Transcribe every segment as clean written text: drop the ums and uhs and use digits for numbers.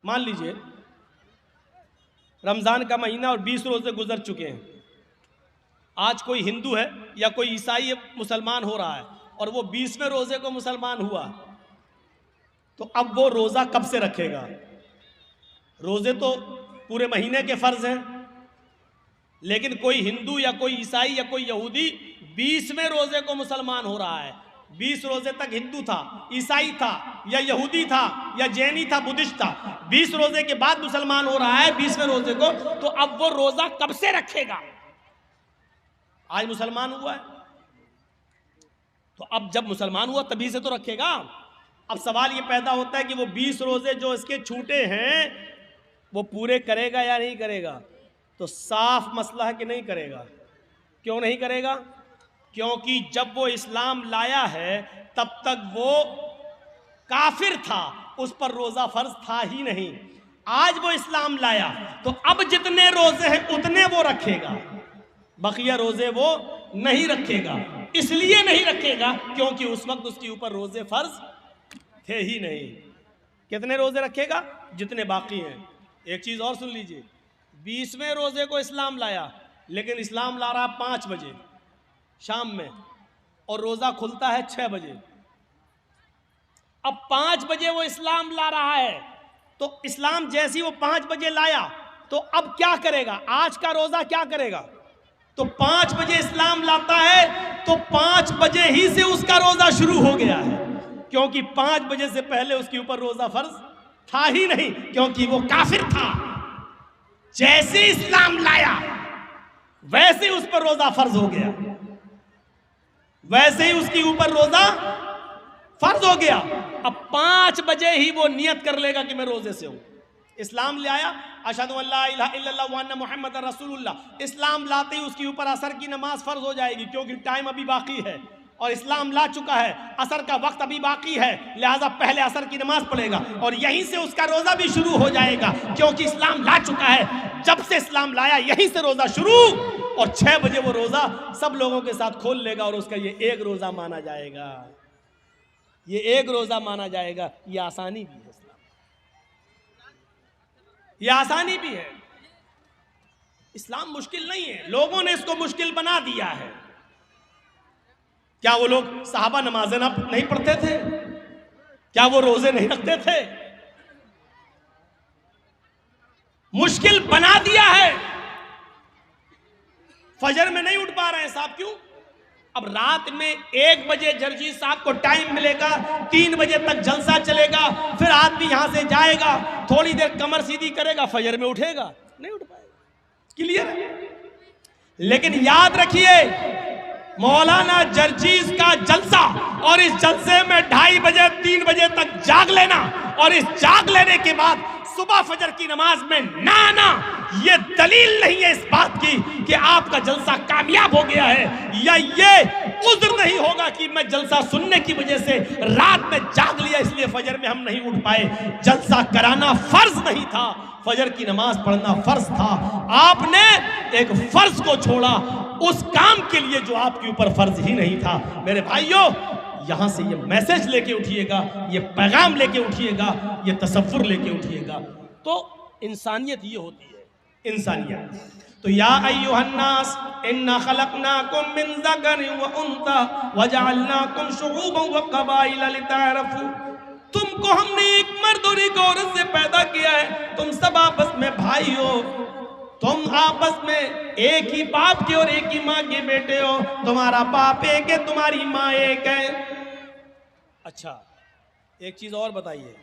मान लीजिए रमज़ान का महीना और 20 रोज़े गुजर चुके हैं। आज कोई हिंदू है या कोई ईसाई मुसलमान हो रहा है और वो 20वें रोज़े को मुसलमान हुआ, तो अब वो रोज़ा कब से रखेगा? रोज़े तो पूरे महीने के फ़र्ज़ हैं, लेकिन कोई हिंदू या कोई ईसाई या कोई यहूदी 20वें रोज़े को मुसलमान हो रहा है। 20 रोज़े तक हिंदू था, ईसाई था या यहूदी था या जैनी था, बुद्धिस्ट था। 20 रोज़े के बाद मुसलमान हो रहा है 20वें रोज़े को, तो अब वो रोज़ा कब से रखेगा? आज मुसलमान हुआ है तो अब जब मुसलमान हुआ तभी से तो रखेगा। अब सवाल ये पैदा होता है कि वो 20 रोज़े जो इसके छूटे हैं वो पूरे करेगा या नहीं करेगा? तो साफ मसला है कि नहीं करेगा। क्यों नहीं करेगा? क्योंकि जब वो इस्लाम लाया है तब तक वो काफिर था, उस पर रोज़ा फर्ज था ही नहीं। आज वो इस्लाम लाया तो अब जितने रोज़े हैं उतने वो रखेगा, बकिया रोज़े वो नहीं रखेगा। इसलिए नहीं रखेगा क्योंकि उस वक्त उसके ऊपर रोज़े फर्ज थे ही नहीं। कितने रोज़े रखेगा? जितने बाकी हैं। एक चीज़ और सुन लीजिए, 20वें रोज़े को इस्लाम लाया, लेकिन इस्लाम ला रहा 5 बजे शाम में और रोज़ा खुलता है 6 बजे। अब 5 बजे वो इस्लाम ला रहा है, तो इस्लाम जैसी वो 5 बजे लाया तो अब क्या करेगा? आज का रोज़ा क्या करेगा? तो 5 बजे इस्लाम लाता है तो 5 बजे ही से उसका रोज़ा शुरू हो गया है, क्योंकि 5 बजे से पहले उसके ऊपर रोज़ा फर्ज था ही नहीं, क्योंकि वो काफिर था। जैसे इस्लाम लाया वैसे उस पर रोज़ा फर्ज हो गया, वैसे ही उसके ऊपर रोज़ा फर्ज हो गया। अब 5 बजे ही वो नियत कर लेगा कि मैं रोज़े से हूं। इस्लाम ले आया, अशहदु अल्ला इलाहा इल्लल्लाह व अन्ना मुहम्मदर रसूलुल्लाह। इस्लाम लाते ही उसके ऊपर असर की नमाज फर्ज हो जाएगी, क्योंकि टाइम अभी बाकी है और इस्लाम ला चुका है, असर का वक्त अभी बाकी है, लिहाजा पहले असर की नमाज पढ़ेगा और यहीं से उसका रोज़ा भी शुरू हो जाएगा, क्योंकि इस्लाम ला चुका है। जब से इस्लाम लाया यहीं से रोज़ा शुरू, और 6 बजे वो रोज़ा सब लोगों के साथ खोल लेगा और उसका ये एक रोज़ा माना जाएगा। ये एक रोज़ा माना जाएगा। ये आसानी भी है, ये आसानी भी है। इस्लाम मुश्किल नहीं है, लोगों ने इसको मुश्किल बना दिया है। क्या वो लोग सहाबा नमाजें नहीं पढ़ते थे? क्या वो रोजे नहीं रखते थे? मुश्किल बना दिया है। फजर में नहीं उठ पा रहे हैं साहब, क्यों? अब रात में 1 बजे जर्जी साहब को टाइम मिलेगा, 3 बजे तक जलसा चलेगा, फिर आदमी यहां से जाएगा, थोड़ी देर कमर सीधी करेगा, फजर में उठेगा, नहीं उठ पाएगा। क्लियर है? लेकिन याद रखिए, मौलाना जर्जीस का जलसा और इस जलसे में 2:30 बजे 3 बजे तक जाग लेना और इस जाग लेने के बाद सुबह फजर की नमाज में ना आना, ये दलील नहीं है इस बात की कि आपका जलसा कामयाब हो गया है, या ये उज़्र नहीं होगा कि मैं जलसा सुनने की वजह से रात में जाग लिया इसलिए फजर में हम नहीं उठ पाए। जलसा कराना फर्ज नहीं था, फजर की नमाज पढ़ना फर्ज था। आपने एक फर्ज को छोड़ा उस काम के लिए जो आपके ऊपर फर्ज ही नहीं था। मेरे भाइयों, यहां से ये मैसेज लेके उठिएगा, ये पैगाम लेके उठिएगा, ये तसव्वुर लेके उठिएगा। तो इंसानियत ये होती है, इंसानियत। तो या अय्युहन्नास इन्ना खलकनाकुम मिन ज़करिन व उन्सा व जअलनाकुम शुऊबन व क़बाइल लितअरफू। तुमको हमने एक मर्द और एक औरत से पैदा किया है, तुम सब आपस में भाई हो, तुम आपस में एक ही बाप के और एक ही माँ के बेटे हो, तुम्हारा बाप एक है, तुम्हारी माँ एक है। अच्छा, एक चीज और बताइए,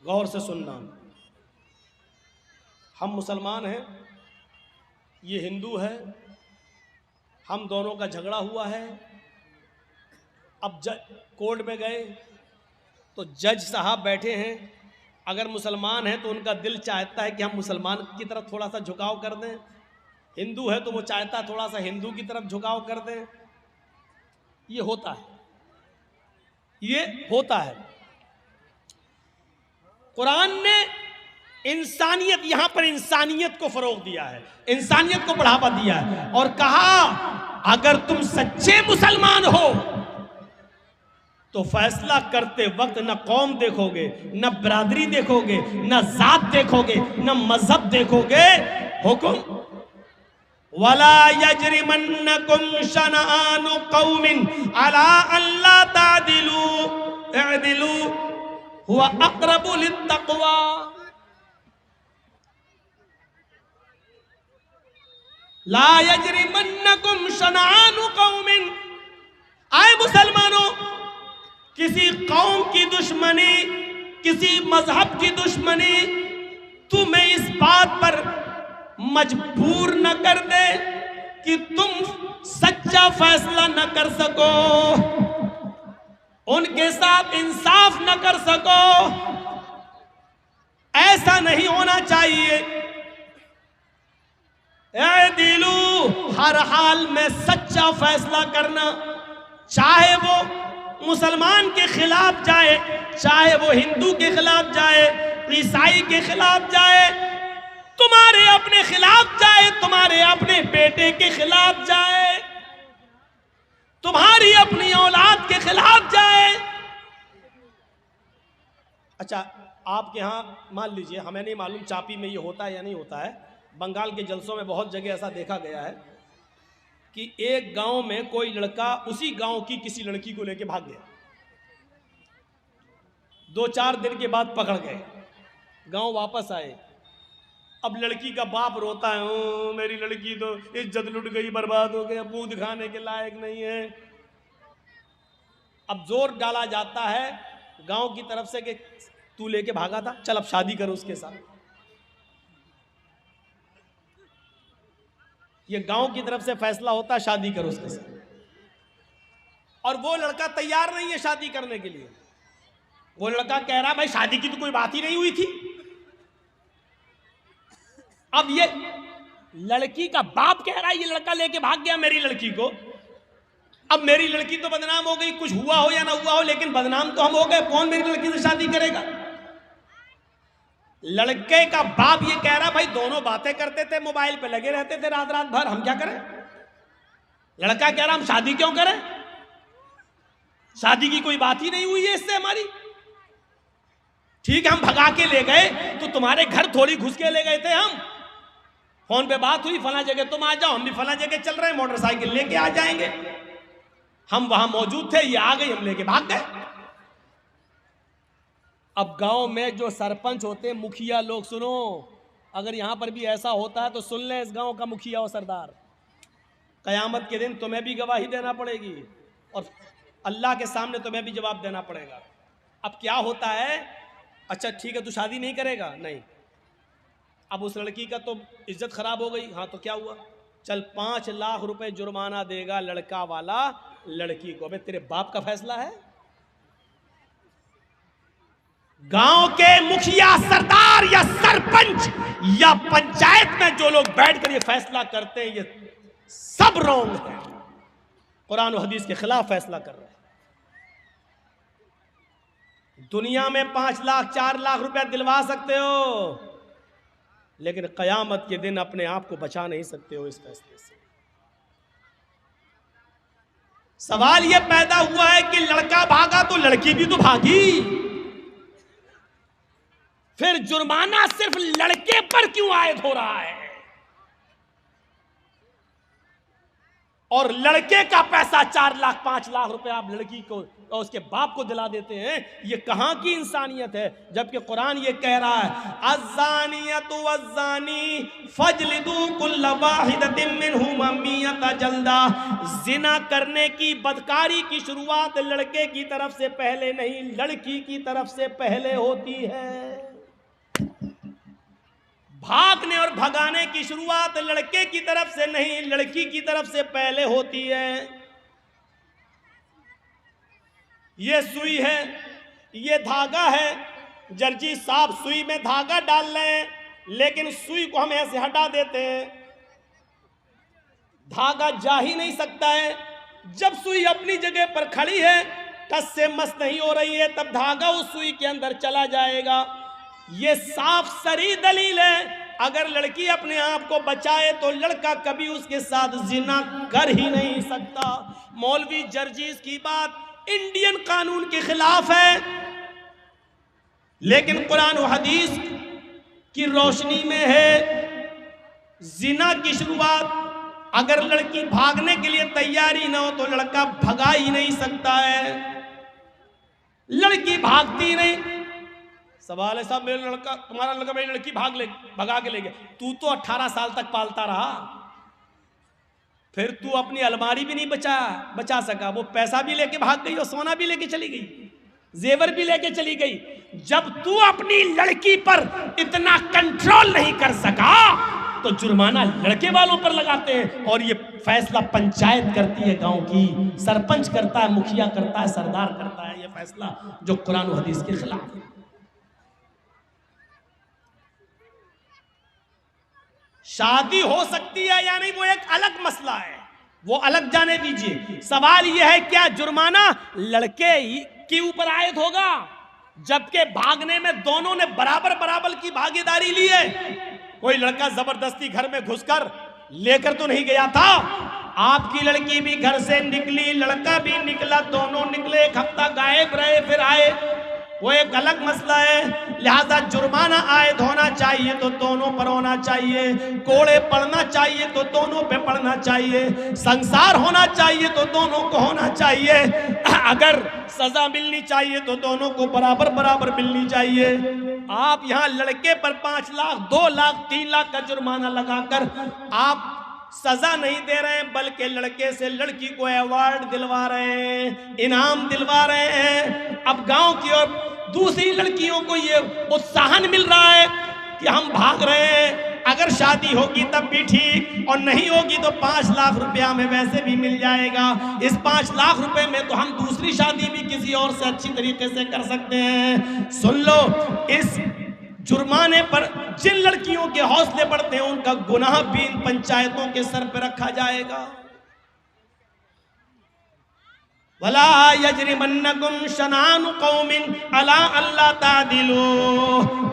गौर से सुनना। हम मुसलमान हैं, ये हिंदू है, हम दोनों का झगड़ा हुआ है। अब कोर्ट में गए तो जज साहब बैठे हैं, अगर मुसलमान है तो उनका दिल चाहता है कि हम मुसलमान की तरफ थोड़ा सा झुकाव कर दें, हिंदू है तो वो चाहता है थोड़ा सा हिंदू की तरफ झुकाव कर दें। ये होता है, ये होता है। कुरान ने इंसानियत, यहां पर इंसानियत को फरोग दिया है, इंसानियत को बढ़ावा दिया है और कहा अगर तुम सच्चे मुसलमान हो तो फैसला करते वक्त न कौम देखोगे, न बरादरी देखोगे, न जात देखोगे, न मजहब देखोगे। हुक्म वला यजरिमन्नकुम शनआनु कौमिन अला अल्ला तादिलू इअदिलू हुवा अक़रबु लित्तक़वा। ला यजरिमन्नकुम शनआनु कौमिन, आए मुसलमानों, किसी कौम की दुश्मनी, किसी मजहब की दुश्मनी तुम्हें इस बात पर मजबूर न कर दे कि तुम सच्चा फैसला न कर सको, उनके साथ इंसाफ न कर सको। ऐसा नहीं होना चाहिए। ऐ दिलू, हर हाल में सच्चा फैसला करना, चाहे वो मुसलमान के खिलाफ जाए, चाहे वो हिंदू के खिलाफ जाए, ईसाई के खिलाफ जाए, तुम्हारे अपने खिलाफ जाए, तुम्हारे अपने बेटे के खिलाफ जाए, तुम्हारी अपनी औलाद के खिलाफ जाए। अच्छा, आपके यहां मान लीजिए, हमें नहीं मालूम चापी में ये होता है या नहीं होता है, बंगाल के जलसों में बहुत जगह ऐसा देखा गया है कि एक गांव में कोई लड़का उसी गांव की किसी लड़की को लेकर भाग गया। 2-4 दिन के बाद पकड़ गए, गांव वापस आए। अब लड़की का बाप रोता है, ओ मेरी लड़की तो इज्जत लुट गई, बर्बाद हो गया, मुंह दिखाने के लायक नहीं है। अब जोर डाला जाता है गांव की तरफ से कि तू लेके भागा था, चल अब शादी करो उसके साथ। ये गांव की तरफ से फैसला होता है, शादी करो उसके साथ। और वो लड़का तैयार नहीं है शादी करने के लिए। वो लड़का कह रहा भाई शादी की तो कोई बात ही नहीं हुई थी। अब ये लड़की का बाप कह रहा है ये लड़का लेके भाग गया मेरी लड़की को। अब मेरी लड़की तो बदनाम हो गई, कुछ हुआ हो या ना हुआ हो, लेकिन बदनाम तो हम हो गए। कौन मेरी लड़की से शादी करेगा? लड़के का बाप ये कह रहा भाई दोनों बातें करते थे, मोबाइल पे लगे रहते थे रात रात भर, हम क्या करें? लड़का कह रहा हम शादी क्यों करें, शादी की कोई बात ही नहीं हुई है इससे हमारी। ठीक है, हम भगा के ले गए तो तुम्हारे घर थोड़ी घुस के ले गए थे हम। फोन पे बात हुई, फला जगह तुम आ जाओ, हम भी फला जगह चल रहे हैं, मोटरसाइकिल लेके आ जाएंगे। हम वहां मौजूद थे, ये आ गई, हम लेके भाग गए। अब गांव में जो सरपंच होते, मुखिया लोग, सुनो, अगर यहां पर भी ऐसा होता है तो सुन लें, इस गांव का मुखिया और सरदार, कयामत के दिन तुम्हें भी गवाही देना पड़ेगी और अल्लाह के सामने तुम्हें भी जवाब देना पड़ेगा। अब क्या होता है, अच्छा ठीक है तू शादी नहीं करेगा, नहीं, अब उस लड़की का तो इज्जत खराब हो गई, हाँ तो क्या हुआ, चल 5 लाख रुपए जुर्माना देगा लड़का वाला लड़की को। अबे तेरे बाप का फैसला है? गांव के मुखिया, सरदार या सरपंच या पंचायत में जो लोग बैठकर ये फैसला करते हैं, ये सब रॉन्ग है, कुरान और हदीस के खिलाफ फैसला कर रहे हैं। दुनिया में 5 लाख 4 लाख रुपया दिलवा सकते हो, लेकिन कयामत के दिन अपने आप को बचा नहीं सकते हो इस फैसले से। सवाल यह पैदा हुआ है कि लड़का भागा तो लड़की भी तो भागी, फिर जुर्माना सिर्फ लड़के पर क्यों आयद हो रहा है? और लड़के का पैसा 4 लाख 5 लाख रुपए आप लड़की को और उसके बाप को दिला देते हैं, ये कहां की इंसानियत है? जबकि कुरान ये कह रहा है अज़्ज़ानियतु वज़्ज़ानी फ़ज्लिदू कुल्ल वाहिदतिन मिनहुमा मियता जल्दा। जिना करने की, बदकारी की शुरुआत लड़के की तरफ से पहले नहीं, लड़की की तरफ से पहले होती है। भागने और भगाने की शुरुआत लड़के की तरफ से नहीं, लड़की की तरफ से पहले होती है। ये सुई है, ये धागा है, जर्जी साहब सुई में धागा डाल रहे हैं, लेकिन सुई को हम ऐसे हटा देते हैं, धागा जा ही नहीं सकता है। जब सुई अपनी जगह पर खड़ी है, टस से मस नहीं हो रही है, तब धागा उस सुई के अंदर चला जाएगा। ये साफ सरी दलील है, अगर लड़की अपने आप को बचाए तो लड़का कभी उसके साथ जिना कर ही नहीं सकता। मौलवी जर्जीस की बात इंडियन कानून के खिलाफ है, लेकिन कुरान और हदीस की रोशनी में है। जिना की शुरुआत अगर लड़की भागने के लिए तैयारी ना हो तो लड़का भगा ही नहीं सकता है। लड़की भागती नहीं, सवाल है साहब मेरा लड़का, तुम्हारा लड़का मेरी लड़की भगा के ले गया, तू तो 18 साल तक पालता रहा, फिर तू अपनी अलमारी भी नहीं बचा सका, वो पैसा भी लेके भाग गई और सोना भी लेके चली गई, जेवर भी लेके चली गई। जब तू अपनी लड़की पर इतना कंट्रोल नहीं कर सका तो जुर्माना लड़के वालों पर लगाते हैं, और ये फैसला पंचायत करती है, गांव की सरपंच करता है, मुखिया करता है, सरदार करता है, ये फैसला जो कुरान और हदीस के खिलाफ है। शादी हो सकती है या नहीं वो एक अलग मसला है, वो अलग जाने दीजिए। सवाल यह है क्या जुर्माना लड़के के ऊपर आयद होगा, जबकि भागने में दोनों ने बराबर बराबर की भागीदारी ली है। कोई लड़का जबरदस्ती घर में घुसकर लेकर तो नहीं गया था, आपकी लड़की भी घर से निकली, लड़का भी निकला, दोनों निकले, एक हफ्ता गायब रहे, फिर आए, वो एक अलग मसला है। लिहाजा जुर्माना आयद होना चाहिए तो दोनों पर होना चाहिए, कोड़े पड़ना चाहिए तो दोनों पे पड़ना चाहिए, संसार होना चाहिए तो दोनों को होना चाहिए, अगर सजा मिलनी चाहिए तो दोनों को बराबर बराबर मिलनी चाहिए। आप यहाँ लड़के पर 5 लाख 2 लाख 3 लाख का जुर्माना लगाकर आप सजा नहीं दे रहे हैं, बल्कि लड़के से लड़की को अवार्ड दिलवा रहे हैं, इनाम दिलवा रहे हैं। अब गांव की और दूसरी लड़कियों को ये उत्साहन मिल रहा है कि हम भाग रहे हैं, अगर शादी होगी तब भी ठीक, और नहीं होगी तो 5 लाख रुपया हमें वैसे भी मिल जाएगा, इस 5 लाख रुपए में तो हम दूसरी शादी भी किसी और से अच्छी तरीके से कर सकते हैं। सुन लो, इस जुर्माने पर जिन लड़कियों के हौसले बढ़ते हैं उनका गुनाह भी इन पंचायतों के सर पर रखा जाएगा। वला यजरिमन्नकुम शनानु कौमिन अला अल्ला तादिलू,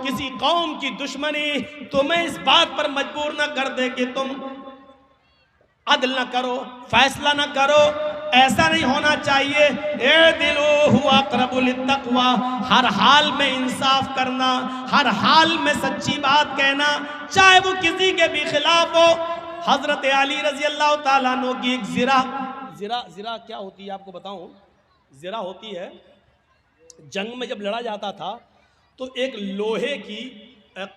किसी कौम की दुश्मनी तुम्हें इस बात पर मजबूर न कर दे कि तुम अदल न करो, फैसला न करो, ऐसा नहीं होना चाहिए। ए दिलो हुआ अक़रबु लित्तक़वा, हर हाल में इंसाफ करना, हर हाल में सच्ची बात कहना, चाहे वो किसी के भी खिलाफ हो। हजरत अली रजी अल्लाह ताला अन्हु की एक जिरा क्या होती है आपको बताऊं, जिरा होती है, जंग में जब लड़ा जाता था तो एक लोहे की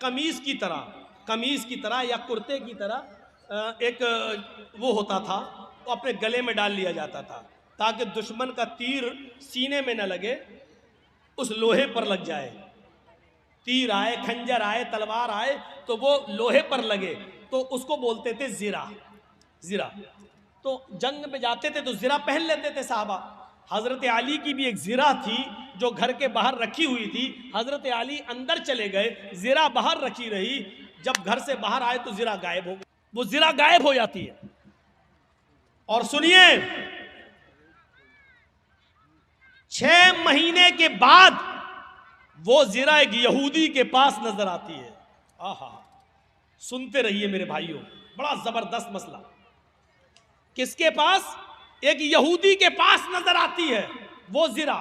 कमीज की तरह या कुर्ते की तरह एक वो होता था, तो अपने गले में डाल लिया जाता था ताकि दुश्मन का तीर सीने में न लगे, उस लोहे पर लग जाए। तीर आए, खंजर आए, तलवार आए तो वो लोहे पर लगे, तो उसको बोलते थे जिरा। तो जंग में जाते थे तो जिरा पहन लेते थे साहबा। हजरत अली की भी एक जिरा थी जो घर के बाहर रखी हुई थी। हजरत अली अंदर चले गए, जिरा बाहर रखी रही, जब घर से बाहर आए तो जिरा गायब हो गई, वो जिरा गायब हो जाती है। और सुनिए, 6 महीने के बाद वो जिरा एक यहूदी के पास नजर आती है। आहा, सुनते रहिए मेरे भाइयों, बड़ा जबरदस्त मसला। किसके पास? एक यहूदी के पास नजर आती है वो जिरा।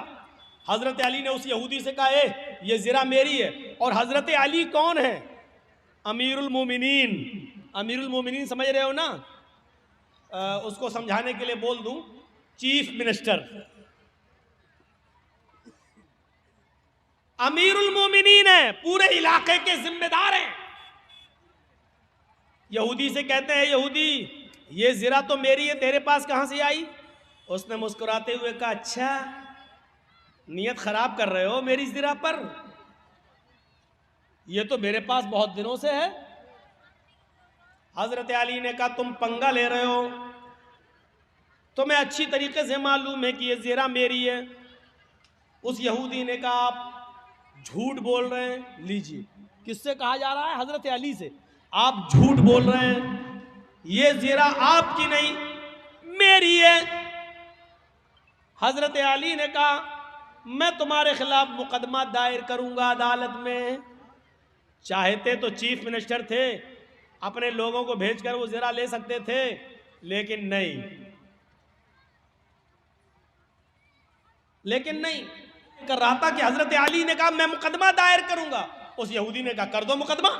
हजरत अली ने उस यहूदी से कहा, ये जिरा मेरी है। और हजरत अली कौन है? अमीरुल मोमिनीन। अमीरुल मोमिनीन समझ रहे हो ना? उसको समझाने के लिए बोल दूं, चीफ मिनिस्टर। अमीरुल मोमिनीन है, पूरे इलाके के जिम्मेदार हैं। यहूदी से कहते हैं, यहूदी ये जिरा तो मेरी है, तेरे पास कहां से आई? उसने मुस्कुराते हुए कहा, अच्छा नियत खराब कर रहे हो मेरी जिरा पर, ये तो मेरे पास बहुत दिनों से है। हजरत अली ने कहा, तुम पंगा ले रहे हो, तुम्हें अच्छी तरीके से मालूम है कि ये जिरा मेरी है। उस यहूदी ने कहा, आप झूठ बोल रहे हैं। लीजिए, किससे कहा जा रहा है? हजरत अली से। आप झूठ बोल रहे हैं, ये जिरा आपकी नहीं मेरी है। हजरत अली ने कहा, मैं तुम्हारे खिलाफ मुकदमा दायर करूंगा अदालत में। चाहते तो चीफ मिनिस्टर थे, अपने लोगों को भेजकर वो जिरा ले सकते थे, लेकिन नहीं। लेकिन नहीं कर रहा था कि हजरत अली ने कहा मैं मुकदमा दायर करूंगा। उस यहूदी ने कहा कर दो मुकदमा,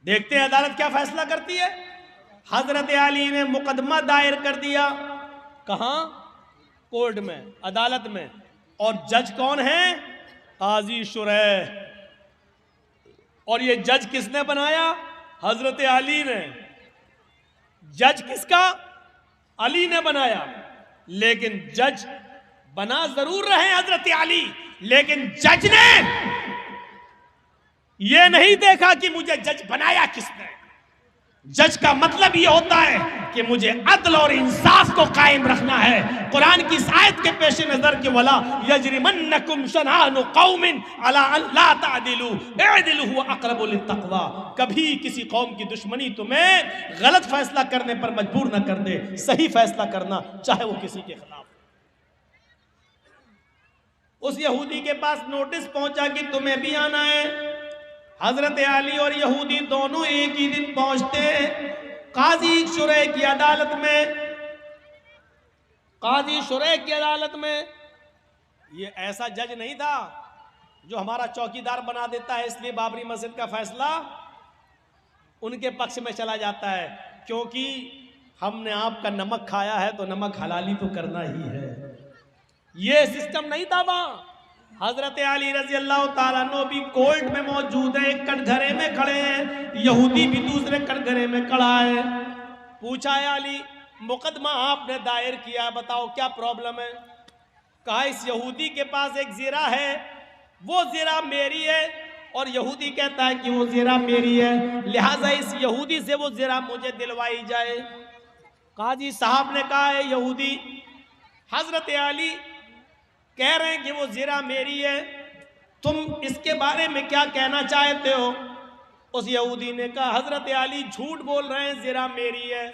देखते हैं अदालत क्या फैसला करती है। हजरत अली ने मुकदमा दायर कर दिया। कहां? कोर्ट में, अदालत में। और जज कौन है? काजी शुरैह। और ये जज किसने बनाया? हजरत अली ने। जज किसका? अली ने बनाया। लेकिन जज बना जरूर रहे हजरत अली, लेकिन जज ने यह नहीं देखा कि मुझे जज बनाया किसने। जज का मतलब यह होता है कि मुझे अदल और इंसाफ को कायम रखना है। कुरान की इस आयत के पेश नजर के वला यजरिमन्नकुम शनानु कौमिन अला अल्ला तादिलु इदिलु हुवा अक़रबु लित्तक़वा। कभी किसी कौम की दुश्मनी तुम्हें गलत फैसला करने पर मजबूर न कर दे, सही फैसला करना, चाहे वो किसी के खिलाफ। उस यहूदी के पास नोटिस पहुंचा कि तुम्हें भी आना है। हजरत अली और यहूदी दोनों एक ही दिन पहुंचते काजी शुरैह की अदालत में। काजी शुरैह की अदालत में ये ऐसा जज नहीं था जो हमारा चौकीदार बना देता है, इसलिए बाबरी मस्जिद का फैसला उनके पक्ष में चला जाता है, क्योंकि हमने आपका नमक खाया है तो नमक हलाली तो करना ही है। ये सिस्टम नहीं था वहां। हजरत अली रजी अल्लाह ताला अन्हु भी कोर्ट में मौजूद है, एक कटघरे में खड़े हैं, यहूदी भी दूसरे कटघरे में खड़ा है। पूछा है अली मुकदमा आपने दायर किया, बताओ क्या प्रॉब्लम है? कहा इस यहूदी के पास एक ज़िरा है, वो ज़िरा मेरी है, और यहूदी कहता है कि वो ज़िरा मेरी है, लिहाजा इस यहूदी से वो ज़िरा मुझे दिलवाई जाए। काजी साहब ने कहा है यहूदी हजरत अली कह रहे हैं कि वो ज़िरा मेरी है, तुम इसके बारे में क्या कहना चाहते हो? उस यहूदी ने कहा हजरत अली झूठ बोल रहे हैं, ज़िरा मेरी है,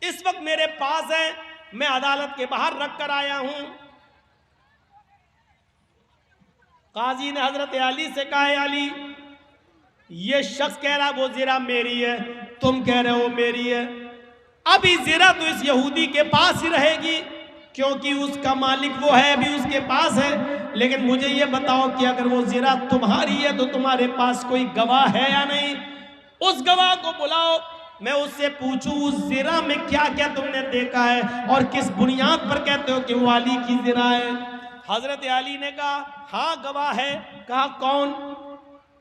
इस वक्त मेरे पास है, मैं अदालत के बाहर रख कर आया हूं। काजी ने हजरत अली से कहा अली ये शख्स कह रहा वो ज़िरा मेरी है, तुम कह रहे हो मेरी है, अभी ज़िरा तो इस यहूदी के पास ही रहेगी क्योंकि उसका मालिक वो है, अभी उसके पास है। लेकिन मुझे ये बताओ कि अगर वो ज़िरा तुम्हारी है तो तुम्हारे पास कोई गवाह है या नहीं? उस गवाह को बुलाओ, मैं उससे पूछूं उस ज़िरा में क्या क्या तुमने देखा है और किस बुनियाद पर कहते हो कि वो अली की ज़िरा है। हजरत अली ने कहा हाँ गवाह है। कहा कौन?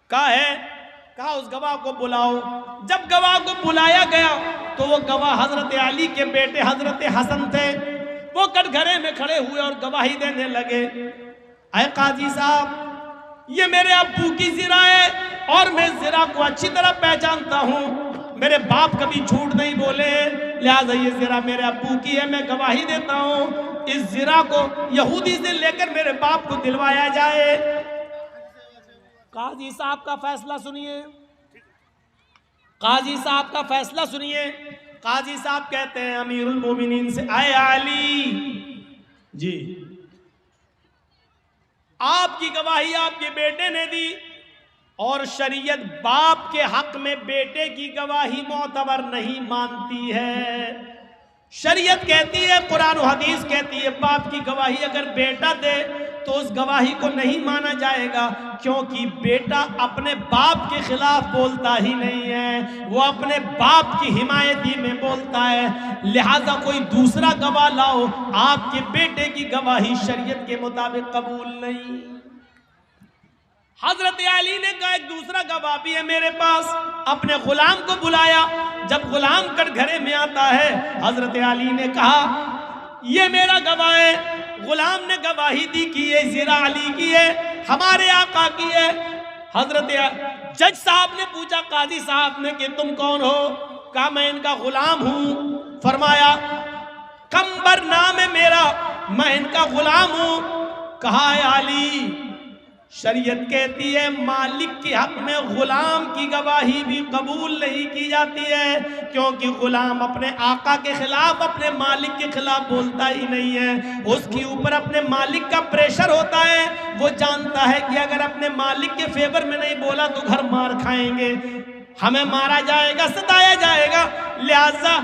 कहा है। कहा उस गवाह को बुलाओ। जब गवाह को बुलाया गया तो वो गवाह हजरत अली के बेटे हजरत हसन थे। वो कटघरे में खड़े हुए और गवाही देने लगे, अय काजी साहब ये मेरे अब्बू की ज़िरा है और मैं ज़िरा को अच्छी तरह पहचानता हूँ, मेरे बाप कभी झूठ नहीं बोले, लिहाजा ये ज़िरा मेरे अब्बू की है, मैं गवाही देता हूँ इस ज़िरा को यहूदी से लेकर मेरे बाप को दिलवाया जाए। काजी साहब का फैसला सुनिए, काजी साहब का फैसला सुनिए। काजी साहब कहते हैं अमीरुल मोमिनीन से, आए अली जी आपकी गवाही आपके बेटे ने दी और शरीयत बाप के हक में बेटे की गवाही मोतबर नहीं मानती है। शरीयत कहती है, कुरान और हदीस कहती है बाप की गवाही अगर बेटा दे तो उस गवाही को नहीं माना जाएगा, क्योंकि बेटा अपने बाप के खिलाफ बोलता ही नहीं है, वो अपने बाप की हिमायती में बोलता है। लिहाजा कोई दूसरा गवाह लाओ, आपके बेटे की गवाही शरीयत के मुताबिक कबूल नहीं। हजरत अली ने कहा एक दूसरा गवाह भी है मेरे पास, अपने गुलाम को बुलाया। जब गुलाम कटघरे में आता है हजरत अली ने कहा ये मेरा गवाह है। गुलाम ने गवाही दी कि ये ज़िरा अली की है, हमारे आका की है। हजरत जज साहब ने पूछा काजी साहब ने कि तुम कौन हो? कहा मैं इनका गुलाम हूं। फरमाया कंबर नाम है मेरा, मैं इनका गुलाम हूं। कहा अली शरीयत कहती है मालिक के हक में गुलाम की गवाही भी कबूल नहीं की जाती है, क्योंकि गुलाम अपने आका के खिलाफ अपने मालिक के खिलाफ बोलता ही नहीं है। उसके ऊपर अपने मालिक का प्रेशर होता है, वो जानता है कि अगर अपने मालिक के फेवर में नहीं बोला तो घर मार खाएंगे, हमें मारा जाएगा, सताया जाएगा। लिहाजा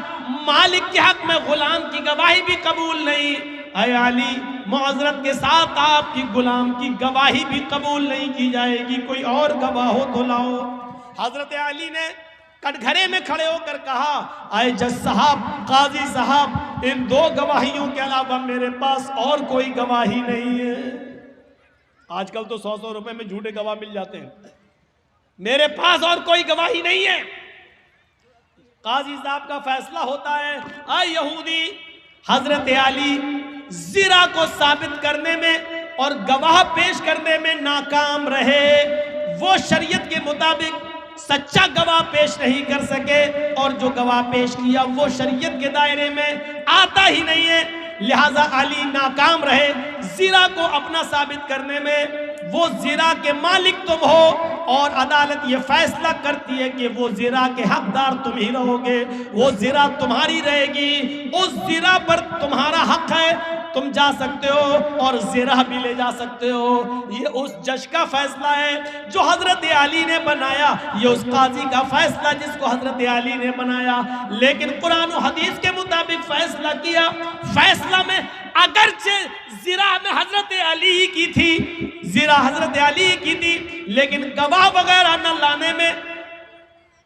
मालिक के हक में गुलाम की गवाही भी कबूल नहीं। अय अली, मुअज़्ज़रत के साथ आपकी गुलाम की गवाही भी कबूल नहीं की जाएगी, कोई और गवाह हो तो लाओ। हजरत अली ने कटघरे में खड़े होकर कहा, अय जज साहब, काजी साहब, इन 2 गवाहियों के अलावा मेरे पास और कोई गवाही नहीं है। आजकल तो 100-100 रुपए में झूठे गवाह मिल जाते हैं। मेरे पास और कोई गवाही नहीं है। काजी साहब का फैसला होता है, अय यहूदी, हजरत अली जिरा को साबित करने में और गवाह पेश करने में नाकाम रहे। वो शरीयत के मुताबिक सच्चा गवाह पेश नहीं कर सके और जो गवाह पेश किया वो शरीयत के दायरे में आता ही नहीं है, लिहाजा अली नाकाम रहे जिरा को अपना साबित करने में। वो जिरा के मालिक तुम हो और अदालत ये फैसला करती है कि वो जिरा के हकदार तुम ही रहोगे, वो जिरा तुम्हारी रहेगी, उस जिरा पर तुम्हारा हक है, तुम जा सकते हो और जिरा भी ले जा सकते हो। ये उस जज का फैसला है जो हजरत अली ने बनाया, ये उस काजी का फैसला जिसको हजरत अली ने बनाया। लेकिन कुरान और हदीस के मुताबिक फैसला किया। फैसला में अगरचे जिरा में हजरत अली की थी, जिरा हजरत अली की थी, लेकिन गवाह वगैरह न लाने में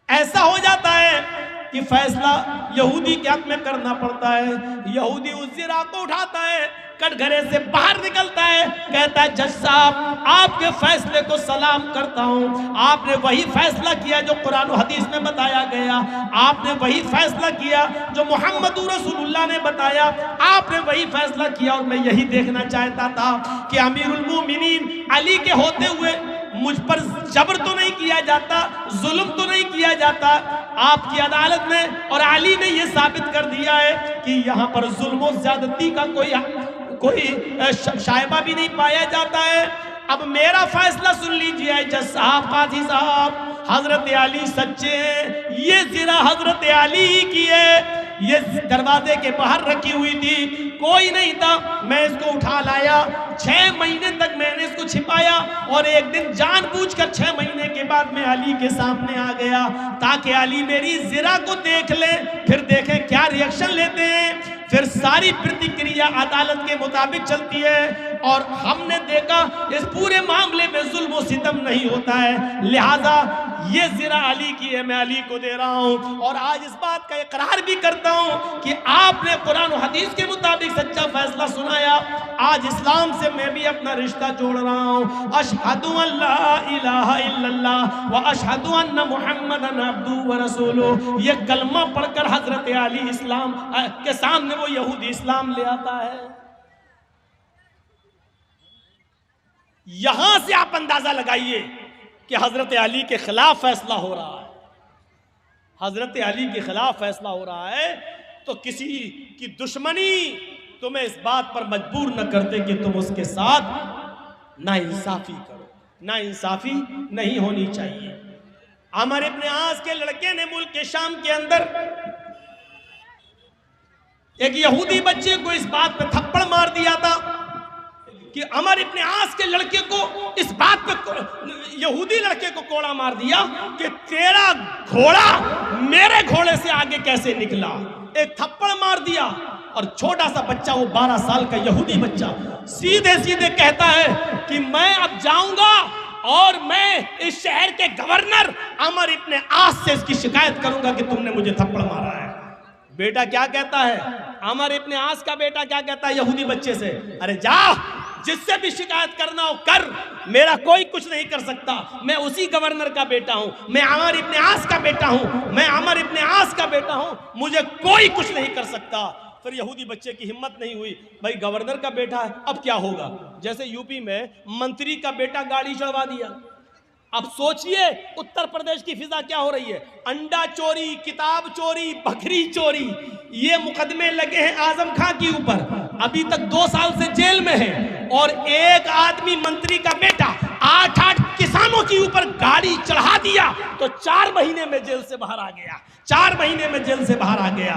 ऐसा हो जाता है कि फैसला यहूदी के हक में करना पड़ता है। यहूदी उस जिरा को उठाता है, कटघरे से बाहर निकलता है, कहता है, जज साहब, आपके फैसले को सलाम करता हूं। आपने वही फैसला किया जो कुरान और हदीस में बताया गया, आपने वही फैसला किया जो मोहम्मद रसूलुल्लाह ने बताया, आपने वही फैसला किया। और मैं यही देखना चाहता था कि अमीरुल मोमिनीन अली के होते हुए मुझ पर जबर तो नहीं किया जाता, जुल्म तो नहीं किया जाता। आपकी अदालत ने और अली ने यह साबित कर दिया है कि यहाँ पर जुल्म और ज्यादती का कोई शायबा भी नहीं पाया जाता है। अब मेरा फैसला सुन लीजिए जज साहब, काजी साहब, हजरत अली सच्चे हैं, ये जिरा हजरत अली की है, ये दरवाजे के बाहर रखी हुई थी, कोई नहीं था, मैं इसको उठा लाया। 6 महीने तक मैंने इसको छिपाया और एक दिन जानबूझकर 6 महीने के बाद मैं अली के सामने आ गया ताकि अली मेरी जिरा को देख ले, फिर देखें क्या रिएक्शन लेते हैं। फिर सारी प्रतिक्रिया अदालत के मुताबिक चलती है और हमने देखा इस पूरे मामले में जुल्म और सितम नहीं होता है, लिहाजा ये जिरा अली की है, मैं अली को दे रहा हूं। और आज इस बात का इकरार भी करता हूं कि आपने कुरान और हदीस के मुताबिक सच्चा फैसला सुनाया। आज इस्लाम से मैं भी अपना रिश्ता जोड़ रहा हूं। अशहदु अल्ला इलाहा इल्लल्लाह व अशहदु अन्ना मुहम्मदन अब्दुहु व रसूलुहु, ये कलमा पढ़कर हजरत अली इस्लाम के सामने वो यहूदी इस्लाम ले आता है। यहां से आप अंदाजा लगाइए कि हजरत अली के खिलाफ फैसला हो रहा है। हजरत अली के खिलाफ फैसला हो रहा है तो किसी की दुश्मनी तुम्हें इस बात पर मजबूर न करते कि तुम उसके साथ नाइंसाफी करो। नाइंसाफी नहीं होनी चाहिए। अमर इब्न आस के लड़के ने मुल्क के शाम के अंदर एक यहूदी बच्चे को इस बात पे थप्पड़ मार दिया था कि अमर इब्न आस के लड़के को इस बात पे यहूदी लड़के को कोड़ा मार दिया कि तेरा घोड़ा मेरे घोड़े से आगे कैसे निकला। एक थप्पड़ मार दिया और छोटा सा बच्चा, वो 12 साल का यहूदी बच्चा, सीधे सीधे कहता है कि मैं अब जाऊंगा और मैं इस शहर के गवर्नर अमर इब्न आस से इसकी शिकायत करूंगा कि तुमने मुझे थप्पड़ मारा है। बेटा क्या कहता है? अमर इब्न आस का बेटा क्या कहता है यहूदी बच्चे से? अरे जा, जिससे भी शिकायत करना हो कर, मेरा कोई कुछ नहीं कर सकता। मैं उसी गवर्नर का बेटा हूं, मैं अमर इब्न आस का बेटा हूं, मैं अमर इब्न आस का बेटा हूं, मुझे कोई कुछ नहीं कर सकता। फिर यहूदी बच्चे की हिम्मत नहीं हुई, भाई गवर्नर का बेटा है, अब क्या होगा? जैसे यूपी में मंत्री का बेटा गाड़ी चढ़वा दिया। अब सोचिए उत्तर प्रदेश की फिजा क्या हो रही है। अंडा चोरी, किताब चोरी, बकरी चोरी, ये मुकदमे लगे हैं आजम खां के ऊपर। अभी तक 2 साल से जेल में है और एक आदमी मंत्री का बेटा 8 किसानों के ऊपर गाड़ी चढ़ा दिया तो 4 महीने में जेल से बाहर आ गया। 4 महीने में जेल से बाहर आ गया।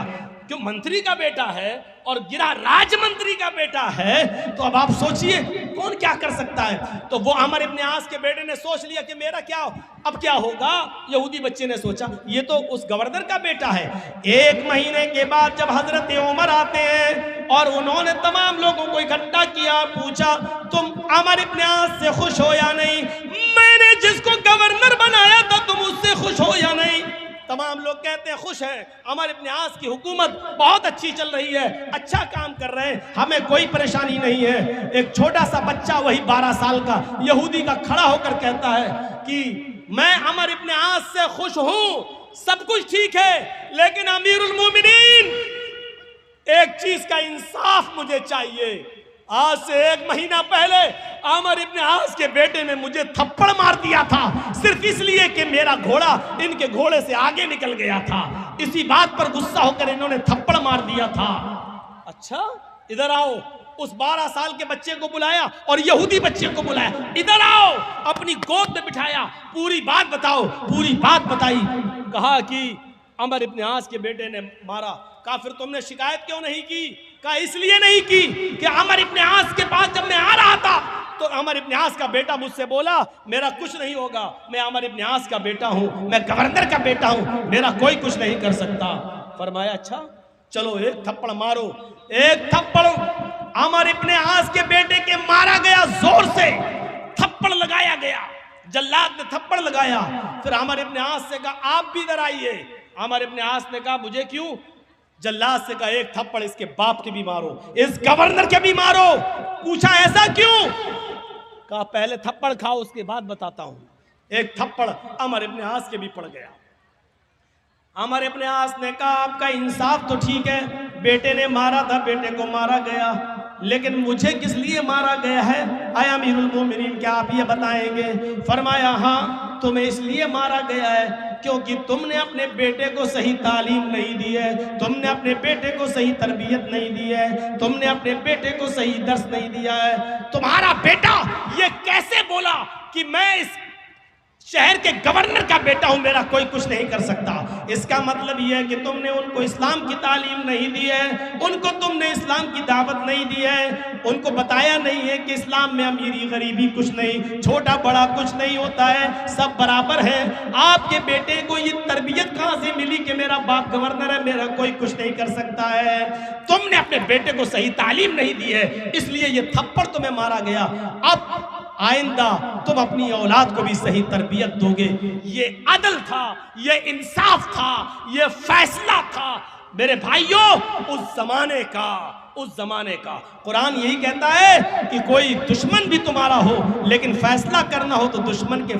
क्यों मंत्री का बेटा है और गिरा राज मंत्री का बेटा है, तो अब आप सोचिए कौन क्या कर सकता है। तो वो अमर इब्न आस के बेटे ने सोच लिया कि मेरा क्या अब क्या होगा। यहूदी बच्चे ने सोचा ये तो उस गवर्नर का बेटा है। 1 महीने के बाद जब हजरत उमर आते हैं और उन्होंने तमाम लोगों को इकट्ठा किया, पूछा तुम अमर इब्न आस से खुश हो या नहीं, मैंने जिसको गवर्नर बनाया था तुम उससे खुश हो या नहीं। तमाम लोग कहते हैं खुश हैं, अमर इब्न आस की हुकूमत बहुत अच्छी चल रही है, अच्छा काम कर रहे हैं, हमें कोई परेशानी नहीं है। एक छोटा सा बच्चा वही 12 साल का यहूदी का खड़ा होकर कहता है कि मैं अमर इब्न आस से खुश हूं, सब कुछ ठीक है, लेकिन अमीरुल मोमिनीन एक चीज का इंसाफ मुझे चाहिए। आज से 1 महीना पहले अमर इब्न आस के बेटे ने मुझे थप्पड़ मार दिया था, सिर्फ इसलिए कि मेरा घोड़ा इनके घोड़े से आगे निकल गया था। इसी बात पर गुस्सा होकर इन्होंने थप्पड़ मार दिया था। अच्छा इधर आओ। उस 12 साल के बच्चे को बुलाया और यहूदी बच्चे को बुलाया, इधर आओ, अपनी गोद में बिठाया, पूरी बात बताओ। पूरी बात बताई, कहा कि अमर इब्न आस के बेटे ने मारा। कहा फिर तुमने शिकायत क्यों नहीं की? कहा इसलिए नहीं की कि अमर इब्न आस के पास जब मैं आ रहा था तो अमर इब्न आस का बेटा मुझसे बोला मेरा कुछ नहीं होगा, मैं अमर इब्न आस का बेटा हूं, मैं गवर्नर का बेटा हूं, मेरा कोई कुछ नहीं कर सकता। फरमाया अच्छा चलो 1 थप्पड़ मारो। 1 थप्पड़ अमर इब्न आस के बेटे के मारा गया, जोर से थप्पड़ लगाया गया, जल्लाद ने थप्पड़ लगाया। फिर अमर इब्न आस से कहा आप भी इधर आइए। अमर इब्न आस ने कहा मुझे क्यों? जल्लाद से कहा 1 थप्पड़ इसके बाप के भी मारो, इस गवर्नर के भी मारो। पूछा ऐसा क्यों? कहा पहले थप्पड़ खाओ उसके बाद बताता हूं। 1 थप्पड़ अमर इब्न आस के भी पड़ गया। अमर इब्न आस ने कहा आपका इंसाफ तो ठीक है, बेटे ने मारा था, बेटे को मारा गया, लेकिन मुझे किस लिए मारा गया है? आय अमीरुल मोमिनीन क्या आप ये बताएंगे? फरमाया हाँ तुम्हें इसलिए मारा गया है क्योंकि तुमने अपने बेटे को सही तालीम नहीं दी है, तुमने अपने बेटे को सही तरबियत नहीं दी है, तुमने अपने बेटे को सही दर्स नहीं दिया है। तुम्हारा बेटा ये कैसे बोला कि मैं इस शहर के गवर्नर का बेटा हूं, मेरा कोई कुछ नहीं कर सकता? इसका मतलब यह है कि तुमने उनको इस्लाम की तालीम नहीं दी है, उनको तुमने इस्लाम की दावत नहीं दी है, उनको बताया नहीं है कि इस्लाम में अमीरी गरीबी कुछ नहीं, छोटा बड़ा कुछ नहीं होता है, सब बराबर है। आपके बेटे को ये तरबियत कहां से मिली कि मेरा बाप गवर्नर है, मेरा कोई कुछ नहीं कर सकता है? तुमने अपने बेटे को सही तालीम नहीं दी है, इसलिए ये थप्पड़ तुम्हें मारा गया। अब आइंदा तुम अपनी औलाद को भी सही तरबियत दोगे। ये अदल था, ये इंसाफ था, ये फैसला था मेरे भाइयों उस जमाने का। कुरान यही कहता है कि कोई दुश्मन भी तुम्हारा हो लेकिन फैसला करना हो तो दुश्मन के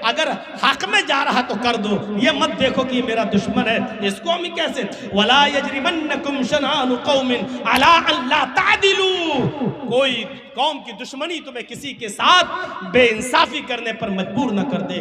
अगर हक में जा रहा तो कर दो, ये मत देखो कि ये मेरा दुश्मन है, इसको हम कैसे। वला यजरिमन्नकुम शनानु कौमिन अला अल्ला तादिलू, कोई कौम की दुश्मनी तुम्हें किसी के साथ बेइंसाफी करने पर मजबूर न कर दे।